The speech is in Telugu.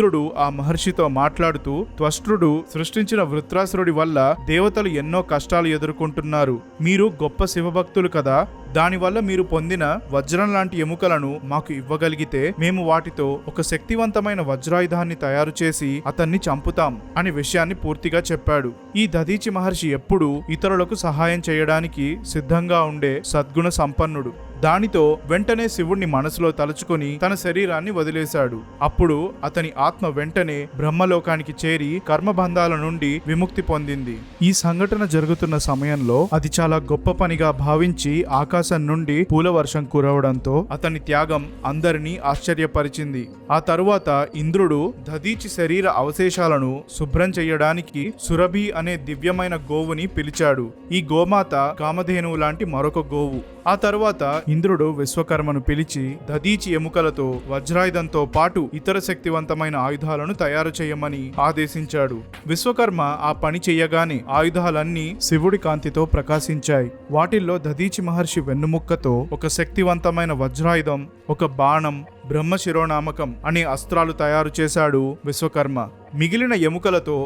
ఇంద్రుడు ఆ మహర్షితో మాట్లాడుతూ, త్వష్ట్రుడు సృష్టించిన వృత్రాసురుడి వల్ల దేవతలు ఎన్నో కష్టాలు ఎదుర్కొంటున్నారు. మీరు గొప్ప శివభక్తులు కదా, దానివల్ల మీరు పొందిన వజ్రం లాంటి ఎముకలను మాకు ఇవ్వగలిగితే మేము వాటితో ఒక శక్తివంతమైన వజ్రాయుధాన్ని తయారు చేసి అతన్ని చంపుతాం అని విషయాన్ని పూర్తిగా చెప్పాడు. ఈ దధీచి మహర్షి ఎప్పుడూ ఇతరులకు సహాయం చేయడానికి సిద్ధంగా ఉండే సద్గుణ సంపన్నుడు. దానితో వెంటనే శివుణ్ణి మనసులో తలుచుకొని తన శరీరాన్ని వదిలేశాడు. అప్పుడు అతని ఆత్మ వెంటనే బ్రహ్మలోకానికి చేరి కర్మబంధాల నుండి విముక్తి పొందింది. ఈ సంఘటన జరుగుతున్న సమయంలో అది చాలా గొప్ప పనిగా భావించి ఆకాశం నుండి పూలవర్షం కురవడంతో అతని త్యాగం అందరినీ ఆశ్చర్యపరిచింది. ఆ తరువాత ఇంద్రుడు దధీచి శరీర అవశేషాలను శుభ్రం చేయడానికి సురభి అనే దివ్యమైన గోవుని పిలిచాడు. ఈ గోమాత కామధేనువు లాంటి మరొక గోవు. ఆ తరువాత ఇంద్రుడు విశ్వకర్మను పిలిచి దధీచి ఎముకలతో వజ్రాయుధంతో పాటు ఇతర శక్తివంతమైన ఆయుధాలను తయారు చేయమని ఆదేశించాడు. విశ్వకర్మ ఆ పని చెయ్యగానే ఆయుధాలన్నీ శివుడి కాంతితో ప్రకాశించాయి. వాటిల్లో దధీచి మహర్షి వెన్నుముక్కతో ఒక శక్తివంతమైన వజ్రాయుధం, ఒక బాణం, బ్రహ్మశిరోనామకం అనే అస్త్రాలు తయారు చేశాడు విశ్వకర్మ. మిగిలిన ఎముకలతో